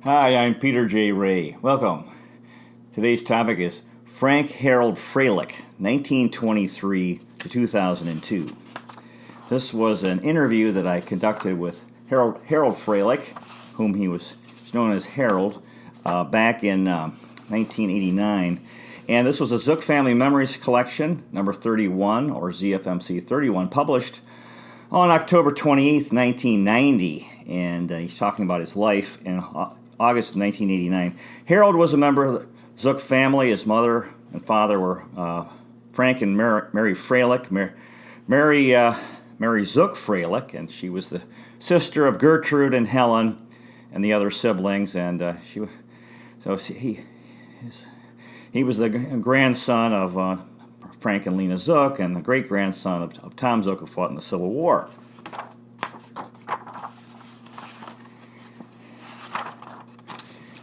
Hi, I'm Peter J. Ray. Welcome. Today's topic is Frank Harold Fralich, 1923 to 2002. This was an interview that I conducted with Harold Fralich, whom he was known as Harold, back in 1989. And this was a Zook Family Memories collection, number 31, or ZFMC 31, published on October 28th, 1990. And he's talking about his life in August of 1989. Harold was a member of the Zook family. His mother and father were Frank and Mary Fralich. Mary Zook Fralich, and she was the sister of Gertrude and Helen and the other siblings. And he was the grandson of Frank and Lena Zook, and the great-grandson of Tom Zook, who fought in the Civil War.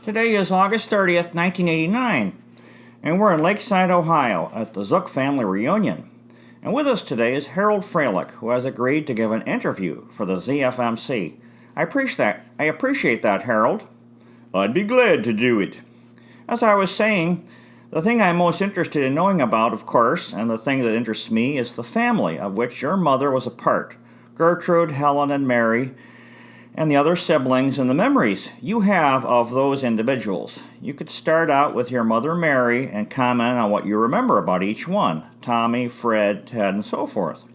Today is August 30th, 1989, and we're in Lakeside, Ohio, at the Zook family reunion. And with us today is Harold Fralich, who has agreed to give an interview for the ZFMC. I appreciate that, Harold. I'd be glad to do it. As I was saying, the thing I'm most interested in knowing about, of course, and the thing that interests me, is the family of which your mother was a part. Gertrude, Helen, and Mary, and the other siblings, and the memories you have of those individuals. You could start out with your mother Mary and comment on what you remember about each one. Tommy, Fred, Ted, and so forth.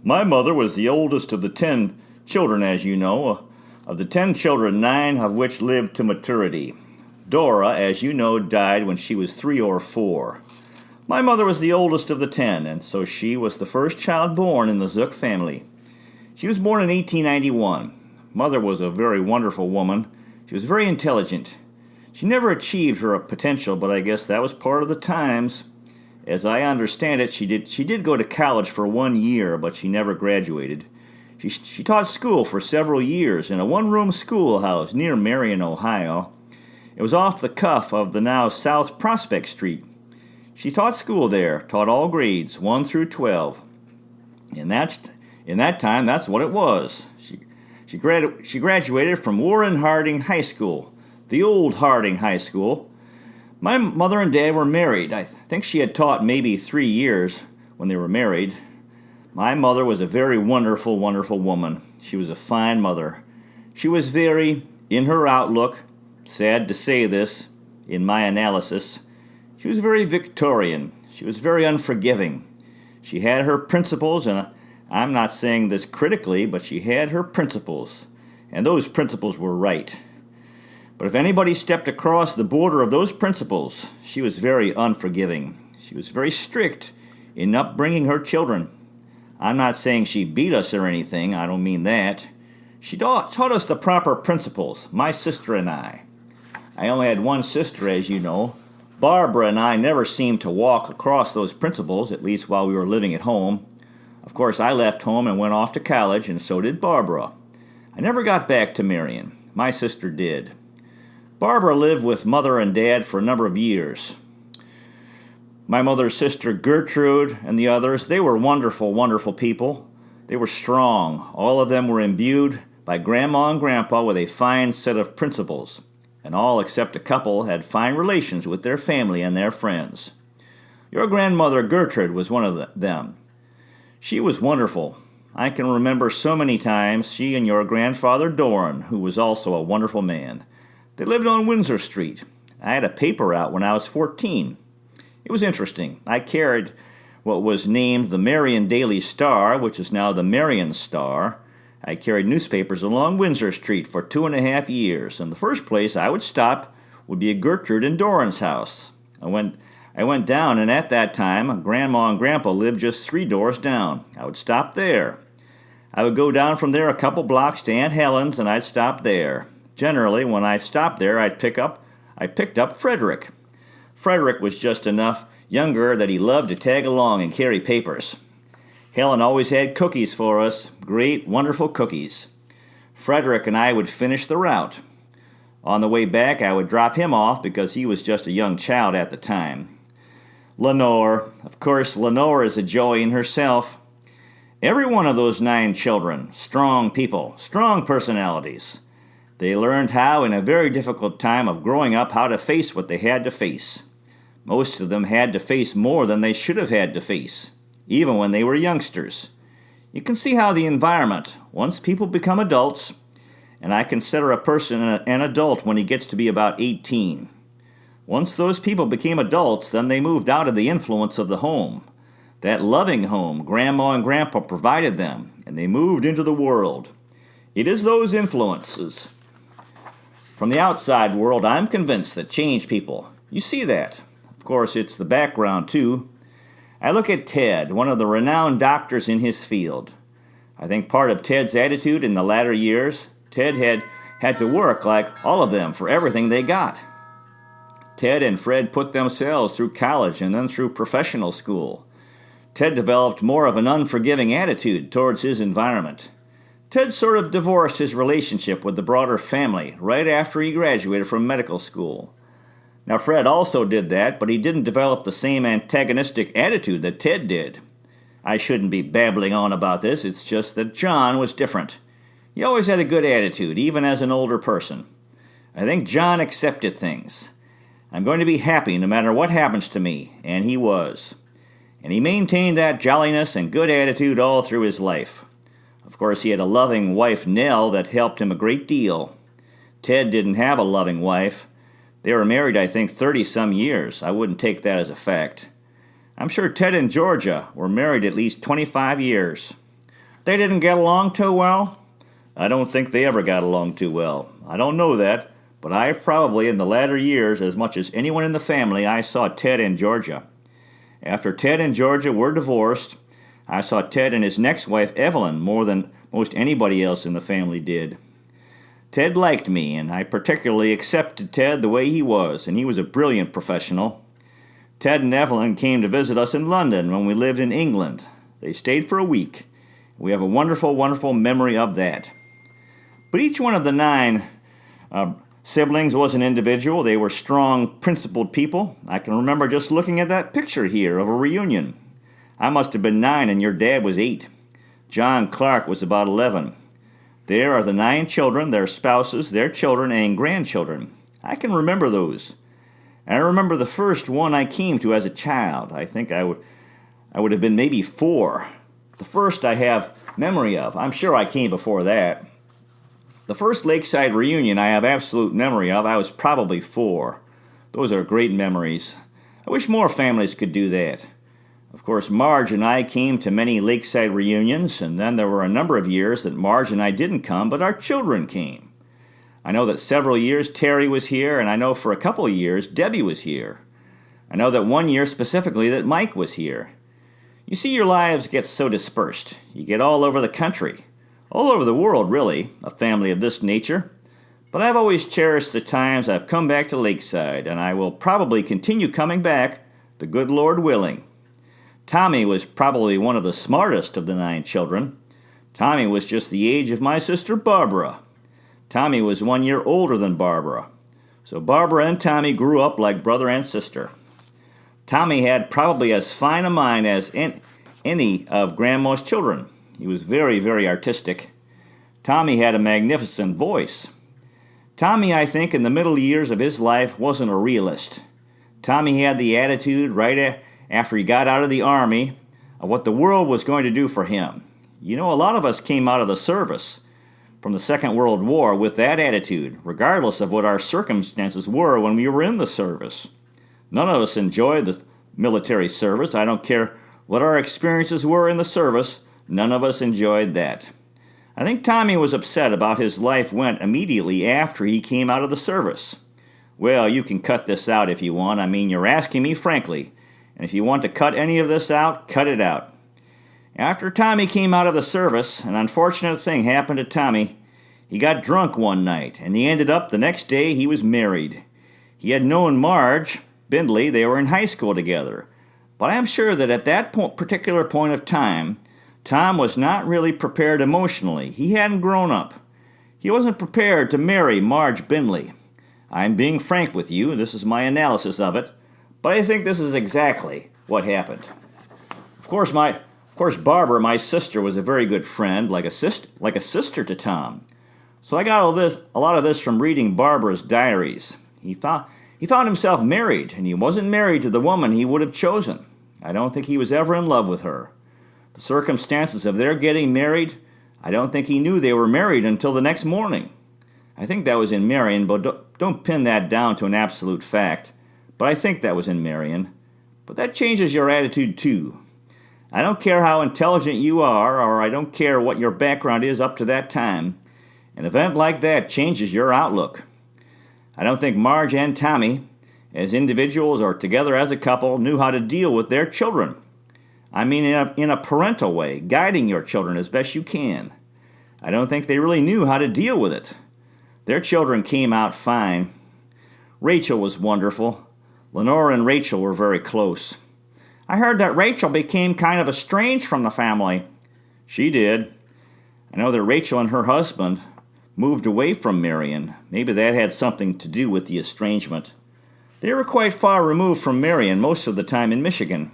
My mother was the oldest of the 10 children, as you know. Of the 10 children, 9 of which lived to maturity. Dora, as you know, died when she was 3 or 4. My mother was the oldest of the 10, and so she was the first child born in the Zook family. She was born in 1891. Mother was a very wonderful woman. She was very intelligent. She never achieved her potential, but I guess that was part of the times. As I understand it, she did go to college for 1 year, but she never graduated. She taught school for several years in a one-room schoolhouse near Marion, Ohio. It was off the cuff of the now South Prospect Street. She taught school there, taught all grades, 1 through 12. In that time, that's what it was. She graduated from Warren Harding High School, the old Harding High School. My mother and dad were married. I think she had taught maybe 3 years when they were married. My mother was a very wonderful, wonderful woman. She was a fine mother. She was very, in her outlook, sad to say this, in my analysis, she was very Victorian. She was very unforgiving. She had her principles, and I'm not saying this critically, but she had her principles, and those principles were right. But if anybody stepped across the border of those principles, she was very unforgiving. She was very strict in upbringing her children. I'm not saying she beat us or anything, I don't mean that. She taught us the proper principles, my sister and I. I only had one sister, as you know. Barbara and I never seemed to walk across those principles, at least while we were living at home. Of course, I left home and went off to college, and so did Barbara. I never got back to Marion. My sister did. Barbara lived with Mother and Dad for a number of years. My mother's sister Gertrude and the others, they were wonderful, wonderful people. They were strong. All of them were imbued by Grandma and Grandpa with a fine set of principles, and all except a couple had fine relations with their family and their friends. Your grandmother Gertrude was one of them. She was wonderful. I can remember so many times she and your grandfather Doran, who was also a wonderful man. They lived on Windsor Street. I had a paper out when I was 14. It was interesting. I carried what was named the Marion Daily Star, which is now the Marion Star. I carried newspapers along Windsor Street for 2.5 years, and the first place I would stop would be at Gertrude and Doran's house. I went down, and at that time, Grandma and Grandpa lived just 3 doors down. I would stop there. I would go down from there a couple blocks to Aunt Helen's, and I'd stop there. Generally, when I stopped there, I picked up Frederick. Frederick was just enough younger that he loved to tag along and carry papers. Helen always had cookies for us, great, wonderful cookies. Frederick and I would finish the route. On the way back, I would drop him off because he was just a young child at the time. Lenore. Of course, Lenore is a joy in herself. Every one of those 9 children, strong people, strong personalities. They learned how, in a very difficult time of growing up, how to face what they had to face. Most of them had to face more than they should have had to face, even when they were youngsters. You can see how the environment, once people become adults, and I consider a person an adult when he gets to be about 18. Once those people became adults, then they moved out of the influence of the home, that loving home Grandma and Grandpa provided them, and they moved into the world. It is those influences from the outside world, I'm convinced, that change people. You see that. Of course, it's the background, too. I look at Ted, one of the renowned doctors in his field. I think part of Ted's attitude in the latter years, Ted had to work, like all of them, for everything they got. Ted and Fred put themselves through college and then through professional school. Ted developed more of an unforgiving attitude towards his environment. Ted sort of divorced his relationship with the broader family right after he graduated from medical school. Now, Fred also did that, but he didn't develop the same antagonistic attitude that Ted did. I shouldn't be babbling on about this, it's just that John was different. He always had a good attitude, even as an older person. I think John accepted things. I'm going to be happy no matter what happens to me, and he was. And he maintained that jolliness and good attitude all through his life. Of course, he had a loving wife, Nell, that helped him a great deal. Ted didn't have a loving wife. They were married, I think, 30-some years. I wouldn't take that as a fact. I'm sure Ted and Georgia were married at least 25 years. They didn't get along too well? I don't think they ever got along too well. I don't know that, but I probably, in the latter years, as much as anyone in the family, I saw Ted and Georgia. After Ted and Georgia were divorced, I saw Ted and his next wife, Evelyn, more than most anybody else in the family did. Ted liked me, and I particularly accepted Ted the way he was, and he was a brilliant professional. Ted and Evelyn came to visit us in London when we lived in England. They stayed for a week. We have a wonderful, wonderful memory of that. But each one of the 9 siblings was an individual. They were strong, principled people. I can remember just looking at that picture here of a reunion. I must have been 9 and your dad was 8. John Clark was about 11. There are the 9 children, their spouses, their children, and grandchildren. I can remember those. And I remember the first one I came to as a child. I think I would have been maybe 4. The first I have memory of. I'm sure I came before that. The first Lakeside reunion I have absolute memory of, I was probably 4. Those are great memories. I wish more families could do that. Of course, Marge and I came to many Lakeside reunions, and then there were a number of years that Marge and I didn't come, but our children came. I know that several years Terry was here, and I know for a couple of years Debbie was here. I know that one year specifically that Mike was here. You see, your lives get so dispersed. You get all over the country, all over the world, really, a family of this nature. But I've always cherished the times I've come back to Lakeside, and I will probably continue coming back, the good Lord willing. Tommy was probably one of the smartest of the 9 children. Tommy was just the age of my sister Barbara. Tommy was 1 year older than Barbara. So Barbara and Tommy grew up like brother and sister. Tommy had probably as fine a mind as any of Grandma's children. He was very, very artistic. Tommy had a magnificent voice. Tommy, I think, in the middle years of his life, wasn't a realist. Tommy had the attitude right after he got out of the Army of what the world was going to do for him. You know, a lot of us came out of the service from the Second World War with that attitude, regardless of what our circumstances were when we were in the service. None of us enjoyed the military service. I don't care what our experiences were in the service. None of us enjoyed that. I think Tommy was upset about his life went immediately after he came out of the service. Well, you can cut this out if you want. I mean, you're asking me frankly. And if you want to cut any of this out, cut it out. After Tommy came out of the service, an unfortunate thing happened to Tommy. He got drunk one night, and he ended up the next day he was married. He had known Marge Bindley. They were in high school together. But I am sure that at that particular point of time, Tom was not really prepared emotionally. He hadn't grown up. He wasn't prepared to marry Marge Bindley. I'm being frank with you. This is my analysis of it. But I think this is exactly what happened. Of course, Barbara, my sister, was a very good friend, like a sister to Tom. So I got a lot of this from reading Barbara's diaries. He found himself married, and he wasn't married to the woman he would have chosen. I don't think he was ever in love with her. The circumstances of their getting married, I don't think he knew they were married until the next morning. I think that was in Marion, but don't pin that down to an absolute fact. But I think that was in Marion. But that changes your attitude too. I don't care how intelligent you are, or I don't care what your background is up to that time. An event like that changes your outlook. I don't think Marge and Tommy, as individuals or together as a couple, knew how to deal with their children. I mean in a parental way, guiding your children as best you can. I don't think they really knew how to deal with it. Their children came out fine. Rachel was wonderful. Lenore and Rachel were very close. I heard that Rachel became kind of estranged from the family. She did. I know that Rachel and her husband moved away from Marion. Maybe that had something to do with the estrangement. They were quite far removed from Marion, most of the time in Michigan.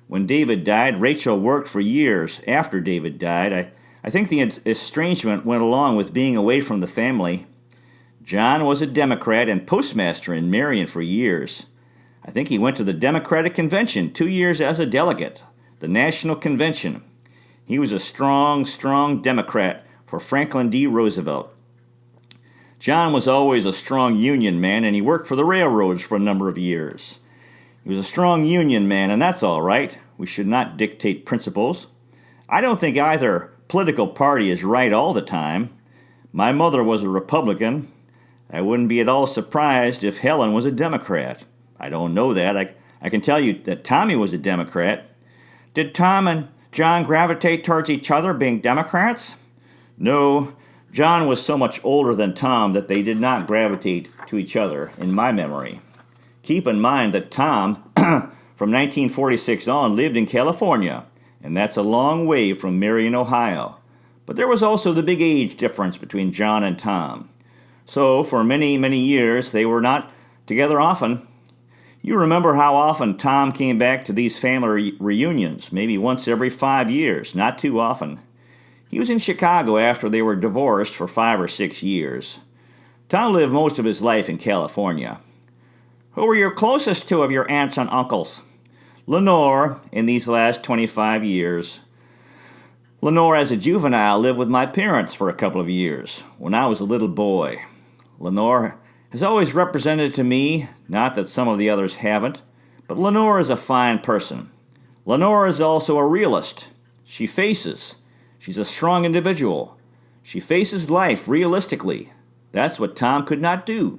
When David died, Rachel worked for years after David died. I think the estrangement went along with being away from the family. John was a Democrat and postmaster in Marion for years. I think he went to the Democratic Convention 2 years as a delegate, the National Convention. He was a strong Democrat for Franklin D. Roosevelt. John was always a strong Union man, and he worked for the railroads for a number of years. He was a strong Union man, and that's all right. We should not dictate principles. I don't think either political party is right all the time. My mother was a Republican. I wouldn't be at all surprised if Helen was a Democrat. I don't know that. I can tell you that Tommy was a Democrat. Did Tom and John gravitate towards each other being Democrats? No, John was so much older than Tom that they did not gravitate to each other, in my memory. Keep in mind that Tom, from 1946 on, lived in California, and that's a long way from Marion, Ohio. But there was also the big age difference between John and Tom. So, for many years, they were not together often. You remember how often Tom came back to these family reunions, maybe once every 5 years, not too often. He was in Chicago after they were divorced for 5 or 6 years. Tom lived most of his life in California. Who were your closest to of your aunts and uncles? Lenore, in these last 25 years. Lenore, as a juvenile, lived with my parents for a couple of years, when I was a little boy. Lenore has always represented to me, not that some of the others haven't, but Lenore is a fine person. Lenore is also a realist. She faces. She's a strong individual. She faces life realistically. That's what Tom could not do.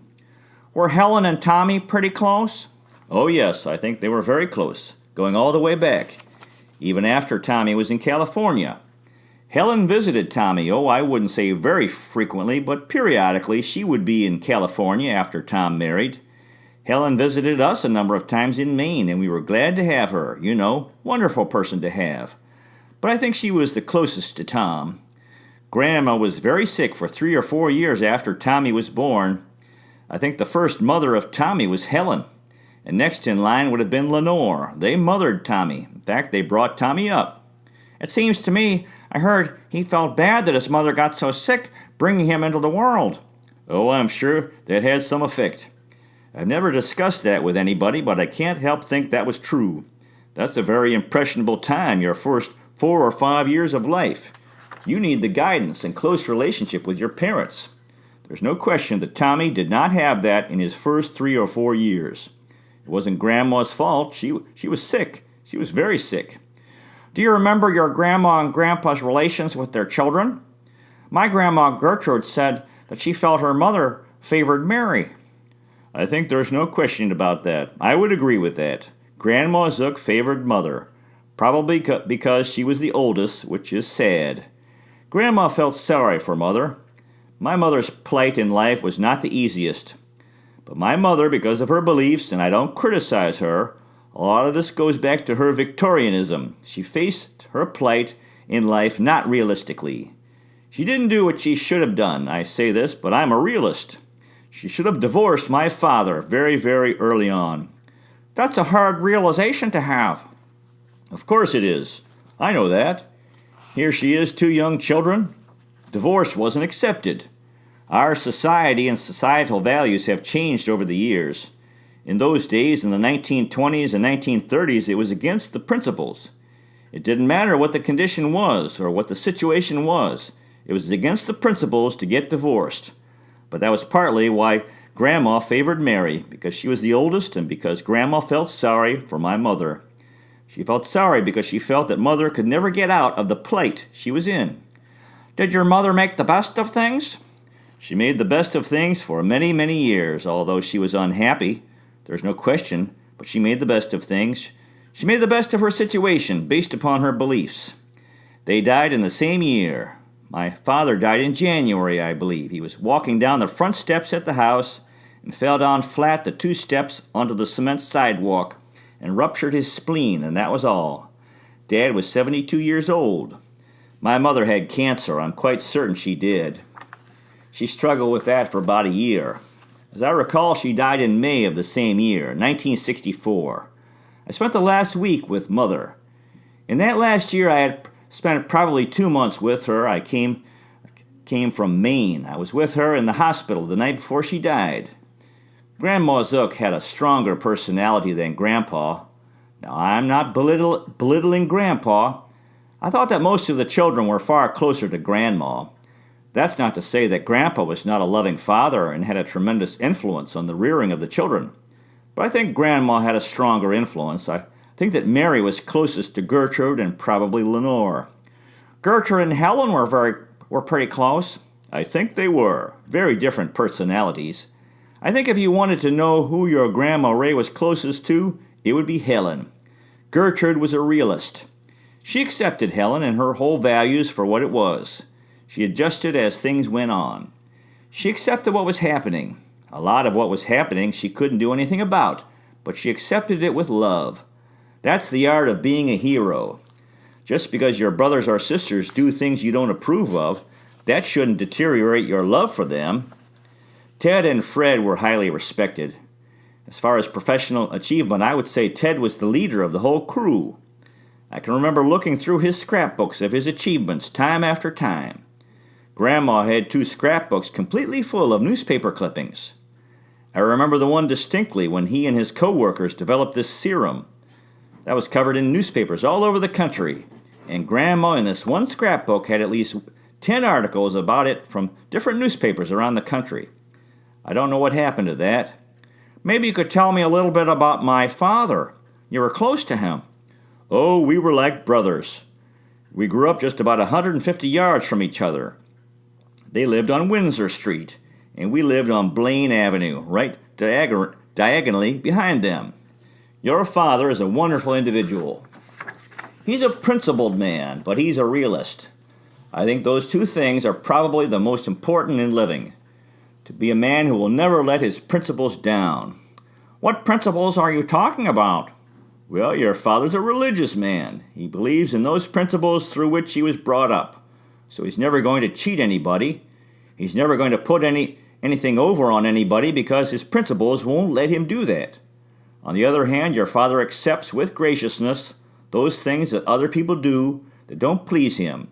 Were Helen and Tommy pretty close? Oh yes, I think they were very close, going all the way back, even after Tommy was in California. Helen visited Tommy, I wouldn't say very frequently, but periodically she would be in California after Tom married. Helen visited us a number of times in Maine, and we were glad to have her, wonderful person to have. But I think she was the closest to Tom. Grandma was very sick for 3 or 4 years after Tommy was born. I think the first mother of Tommy was Helen, and next in line would have been Lenore. They mothered Tommy. In fact, they brought Tommy up. It seems to me, I heard he felt bad that his mother got so sick, bringing him into the world. Oh, I'm sure that had some effect. I've never discussed that with anybody, but I can't help think that was true. That's a very impressionable time, your first 4 or 5 years of life. You need the guidance and close relationship with your parents. There's no question that Tommy did not have that in his first 3 or 4 years. It wasn't Grandma's fault. She was sick. She was very sick. Do you remember your Grandma and Grandpa's relations with their children? My Grandma Gertrude said that she felt her mother favored Mary. I think there's no question about that. I would agree with that. Grandma Zook favored Mother, probably because she was the oldest, which is sad. Grandma felt sorry for Mother. My mother's plight in life was not the easiest. But my mother, because of her beliefs, and I don't criticize her, a lot of this goes back to her Victorianism. She faced her plight in life not realistically. She didn't do what she should have done. I say this, but I'm a realist. She should have divorced my father very, very early on. That's a hard realization to have. Of course it is. I know that. Here she is, 2 young children. Divorce wasn't accepted. Our society and societal values have changed over the years. In those days, in the 1920s and 1930s, it was against the principles. It didn't matter what the condition was or what the situation was. It was against the principles to get divorced. But that was partly why Grandma favored Mary, because she was the oldest and because Grandma felt sorry for my mother. She felt sorry because she felt that Mother could never get out of the plight she was in. Did your mother make the best of things? She made the best of things for many, many years, although she was unhappy. There's no question, but she made the best of things. She made the best of her situation based upon her beliefs. They died in the same year. My father died in January, I believe. He was walking down the front steps at the house and fell down flat the 2 steps onto the cement sidewalk and ruptured his spleen, and that was all. Dad was 72 years old. My mother had cancer. I'm quite certain she did. She struggled with that for about a year. As I recall, she died in May of the same year, 1964. I spent the last week with Mother. In that last year, I had spent probably 2 months with her. I came from Maine. I was with her in the hospital the night before she died. Grandma Zook had a stronger personality than Grandpa. Now, I'm not belittling Grandpa. I thought that most of the children were far closer to Grandma. That's not to say that Grandpa was not a loving father and had a tremendous influence on the rearing of the children. But I think Grandma had a stronger influence. I think that Mary was closest to Gertrude and probably Lenore. Gertrude and Helen were pretty close. I think they were. Very different personalities. I think if you wanted to know who your Grandma Ray was closest to, it would be Helen. Gertrude was a realist. She accepted Helen and her whole values for what it was. She adjusted as things went on. She accepted what was happening. A lot of what was happening she couldn't do anything about, but she accepted it with love. That's the art of being a hero. Just because your brothers or sisters do things you don't approve of, that shouldn't deteriorate your love for them. Ted and Fred were highly respected. As far as professional achievement, I would say Ted was the leader of the whole crew. I can remember looking through his scrapbooks of his achievements time after time. Grandma had 2 scrapbooks completely full of newspaper clippings. I remember the one distinctly when he and his co-workers developed this serum. That was covered in newspapers all over the country, and Grandma in this one scrapbook had at least 10 articles about it from different newspapers around the country. I don't know what happened to that. Maybe you could tell me a little bit about my father. You were close to him. Oh, we were like brothers. We grew up just about 150 yards from each other. They lived on Windsor Street, and we lived on Blaine Avenue, right diagonally behind them. Your father is a wonderful individual. He's a principled man, but he's a realist. I think those 2 things are probably the most important in living. To be a man who will never let his principles down. What principles are you talking about? Well, your father's a religious man. He believes in those principles through which he was brought up. So he's never going to cheat anybody. He's never going to put anything over on anybody because his principles won't let him do that. On the other hand, your father accepts with graciousness those things that other people do that don't please him,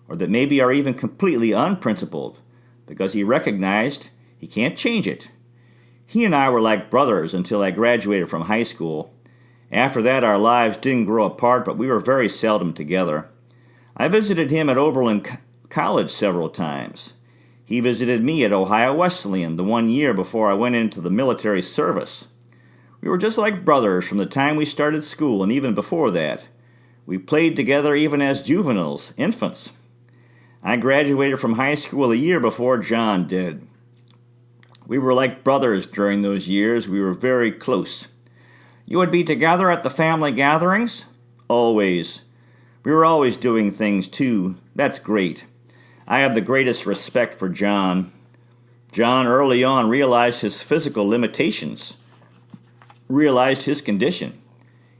or that maybe are even completely unprincipled, because he recognized he can't change it. He and I were like brothers until I graduated from high school. After that, our lives didn't grow apart, but we were very seldom together. I visited him at Oberlin College several times. He visited me at Ohio Wesleyan the 1 year before I went into the military service. We were just like brothers from the time we started school and even before that. We played together even as juveniles, infants. I graduated from high school a year before John did. We were like brothers during those years. We were very close. You would be together at the family gatherings? Always. We were always doing things too. That's great. I have the greatest respect for John. John early on realized his physical limitations, realized his condition.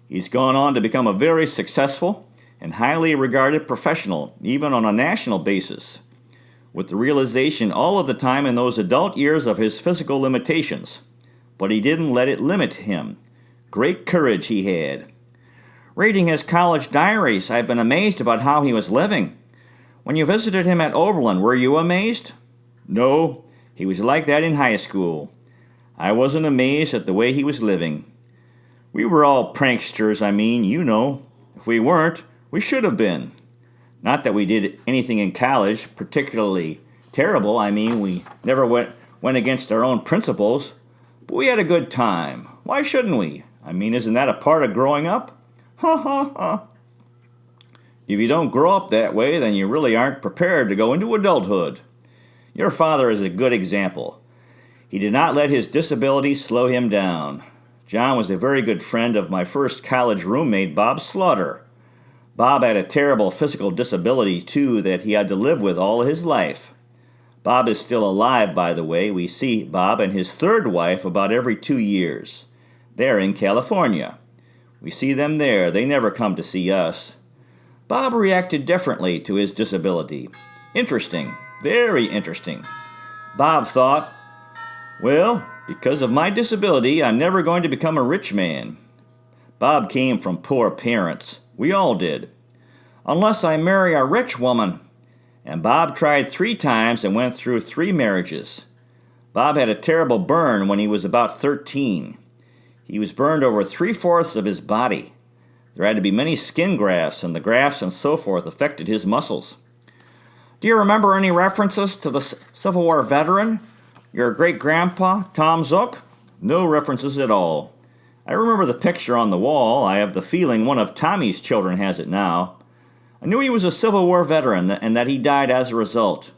He's gone on to become a very successful and highly regarded professional, even on a national basis, with the realization all of the time in those adult years of his physical limitations. But he didn't let it limit him. Great courage he had. Reading his college diaries, I've been amazed about how he was living. When you visited him at Oberlin, were you amazed? No, He was like that in high school. I wasn't amazed at the way he was living. We were all pranksters, you know. If we weren't, we should have been. Not that we did anything in college particularly terrible. We never went against our own principles. But we had a good time. Why shouldn't we? Isn't that a part of growing up? Ha ha ha. If you don't grow up that way, then you really aren't prepared to go into adulthood. Your father is a good example. He did not let his disability slow him down. John was a very good friend of my first college roommate, Bob Slaughter. Bob had a terrible physical disability, too, that he had to live with all his life. Bob is still alive, by the way. We see Bob and his third wife about every 2 years. They're in California. We see them there. They never come to see us. Bob reacted differently to his disability. Interesting. Very interesting. Bob thought, well, because of my disability, I'm never going to become a rich man. Bob came from poor parents. We all did. Unless I marry a rich woman. And Bob tried 3 times and went through 3 marriages. Bob had a terrible burn when he was about 13. He was burned over 3/4 of his body. There had to be many skin grafts, and the grafts and so forth affected his muscles. Do you remember any references to the Civil War veteran, your great-grandpa, Tom Zook? No references at all. I remember the picture on the wall. I have the feeling one of Tommy's children has it now. I knew he was a Civil War veteran and that he died as a result.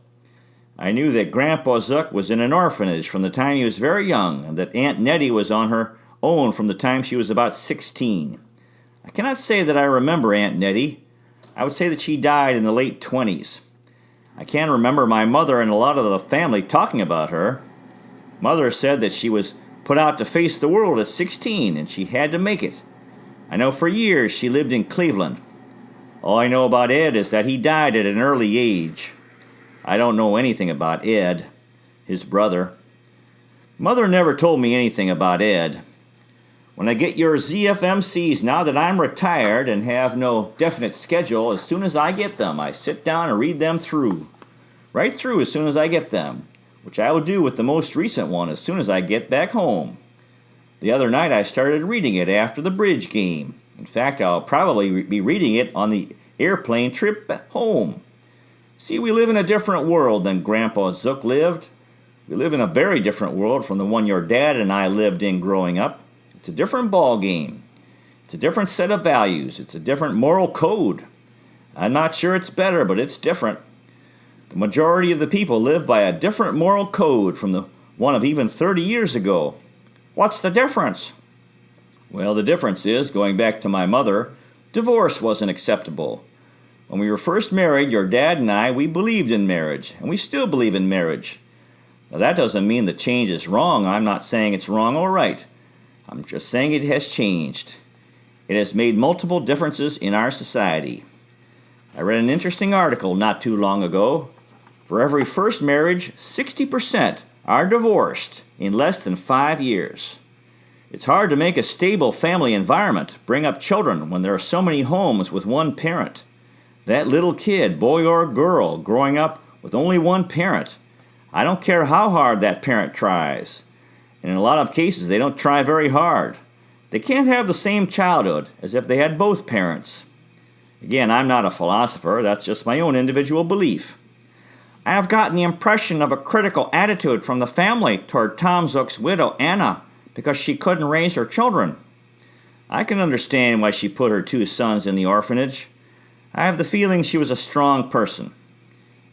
I knew that Grandpa Zook was in an orphanage from the time he was very young, and that Aunt Nettie was on her own from the time she was about 16. I cannot say that I remember Aunt Nettie. I would say that she died in the late 20s. I can remember my mother and a lot of the family talking about her. Mother said that she was put out to face the world at 16, and she had to make it. I know for years she lived in Cleveland. All I know about Ed is that he died at an early age. I don't know anything about Ed, his brother. Mother never told me anything about Ed. When I get your ZFMCs, now that I'm retired and have no definite schedule, as soon as I get them, I sit down and read them through. Right through as soon as I get them, which I will do with the most recent one as soon as I get back home. The other night I started reading it after the bridge game. In fact, I'll probably be reading it on the airplane trip home. See, we live in a different world than Grandpa Zook lived. We live in a very different world from the one your dad and I lived in growing up. It's a different ball game. It's a different set of values. It's a different moral code. I'm not sure it's better, but it's different. The majority of the people live by a different moral code from the one of even 30 years ago. What's the difference? Well, the difference is, going back to my mother, divorce wasn't acceptable. When we were first married, your dad and I, we believed in marriage, and we still believe in marriage. Now, that doesn't mean the change is wrong. I'm not saying it's wrong or right. I'm just saying it has changed. It has made multiple differences in our society. I read an interesting article not too long ago. For every first marriage, 60% are divorced in less than 5 years. It's hard to make a stable family environment, bring up children when there are so many homes with one parent. That little kid, boy or girl, growing up with only one parent. I don't care how hard that parent tries. And in a lot of cases, they don't try very hard. They can't have the same childhood as if they had both parents. Again, I'm not a philosopher. That's just my own individual belief. I have gotten the impression of a critical attitude from the family toward Tom Zook's widow, Anna, because she couldn't raise her children. I can understand why she put her 2 sons in the orphanage. I have the feeling she was a strong person.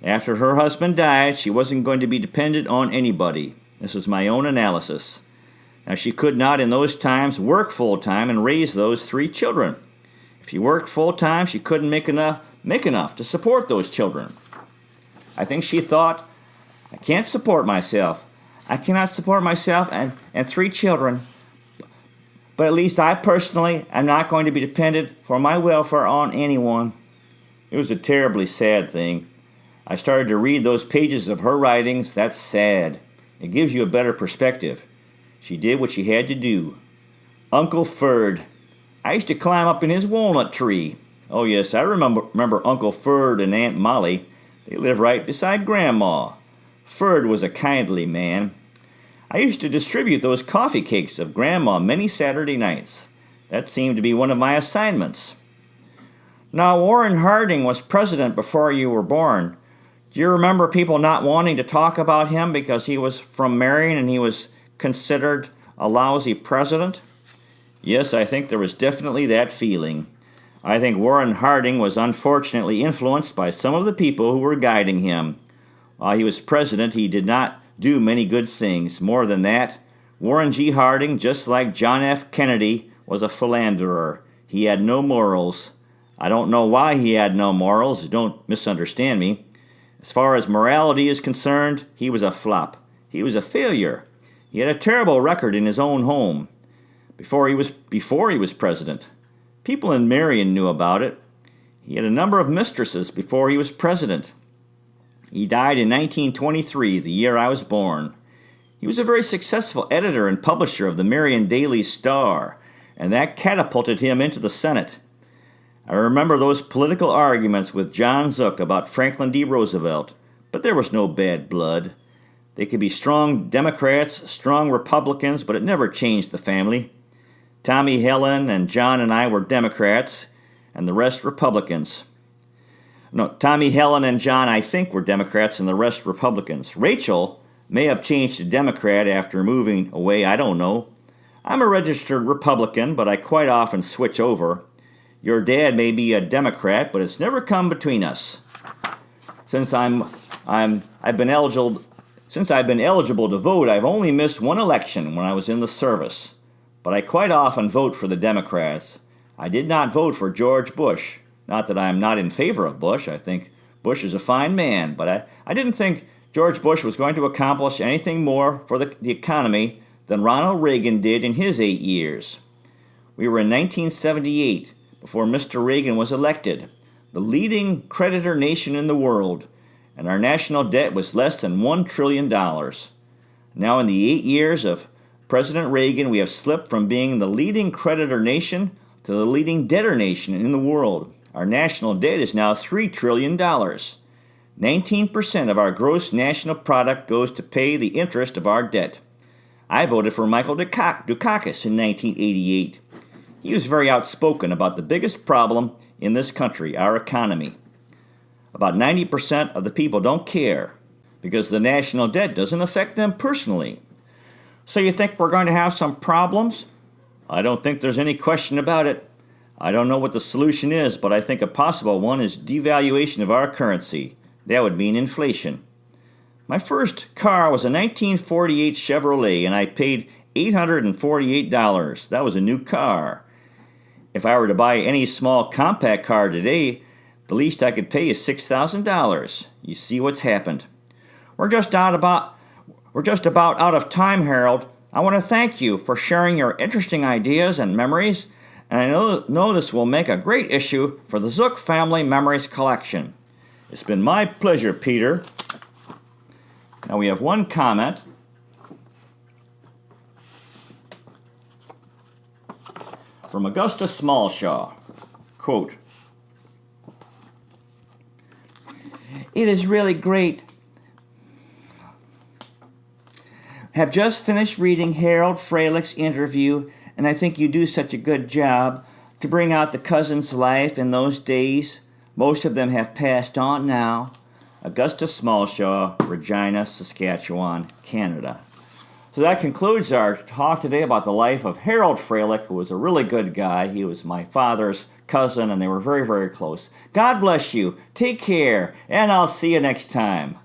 After her husband died, she wasn't going to be dependent on anybody. This is my own analysis. Now, she could not in those times work full-time and raise those 3 children. If she worked full-time, she couldn't make enough to support those children. I think she thought, I can't support myself. I cannot support myself and 3 children. But at least I personally am not going to be dependent for my welfare on anyone. It was a terribly sad thing. I started to read those pages of her writings. That's sad. It gives you a better perspective. She did what she had to do. Uncle Ferd. I used to climb up in his walnut tree. Oh yes, I remember Uncle Ferd and Aunt Molly. They live right beside Grandma. Ferd was a kindly man. I used to distribute those coffee cakes of Grandma many Saturday nights. That seemed to be one of my assignments. Now, Warren Harding was president before you were born. Do you remember people not wanting to talk about him because he was from Marion and he was considered a lousy president? Yes, I think there was definitely that feeling. I think Warren Harding was unfortunately influenced by some of the people who were guiding him. While he was president, he did not do many good things. More than that, Warren G. Harding, just like John F. Kennedy, was a philanderer. He had no morals. I don't know why he had no morals. Don't misunderstand me. As far as morality is concerned, he was a flop. He was a failure. He had a terrible record in his own home before he was president. People in Marion knew about it. He had a number of mistresses before he was president. He died in 1923, the year I was born. He was a very successful editor and publisher of the Marion Daily Star, and that catapulted him into the Senate. I remember those political arguments with John Zook about Franklin D. Roosevelt, but there was no bad blood. They could be strong Democrats, strong Republicans, but it never changed the family. Tommy Helen and John and I were Democrats, and the rest Republicans. No, Tommy, Helen, and John, I think, were Democrats and the rest Republicans. Rachel may have changed to Democrat after moving away, I don't know. I'm a registered Republican, but I quite often switch over. Your dad may be a Democrat, but it's never come between us. Since I've been eligible to vote, I've only missed one election when I was in the service. But I quite often vote for the Democrats. I did not vote for George Bush. Not that I'm not in favor of Bush. I think Bush is a fine man, but I didn't think George Bush was going to accomplish anything more for the economy than Ronald Reagan did in his 8 years. We were in 1978, before Mr. Reagan was elected, the leading creditor nation in the world, and our national debt was less than $1 trillion. Now in the 8 years of President Reagan, we have slipped from being the leading creditor nation to the leading debtor nation in the world. Our national debt is now $3 trillion. 19% of our gross national product goes to pay the interest of our debt. I voted for Michael Dukakis in 1988. He was very outspoken about the biggest problem in this country, our economy. About 90% of the people don't care because the national debt doesn't affect them personally. So you think we're going to have some problems? I don't think there's any question about it. I don't know what the solution is, but I think a possible one is devaluation of our currency. That would mean inflation. My first car was a 1948 Chevrolet, and I paid $848. That was a new car. If I were to buy any small compact car today, the least I could pay is $6,000. You see what's happened. We're just about out of time, Harold. I want to thank you for sharing your interesting ideas and memories, and I know this will make a great issue for the Zook Family Memories Collection. It's been my pleasure, Peter. Now we have one comment. From Augusta Smallshaw. Quote, "It is really great. Have just finished reading Harold Fralich's interview, and I think you do such a good job to bring out the cousin's life in those days. Most of them have passed on now." Augusta Smallshaw, Regina, Saskatchewan, Canada. So that concludes our talk today about the life of Harold Fralich, who was a really good guy. He was my father's cousin, and they were very, very close. God bless you. Take care, and I'll see you next time.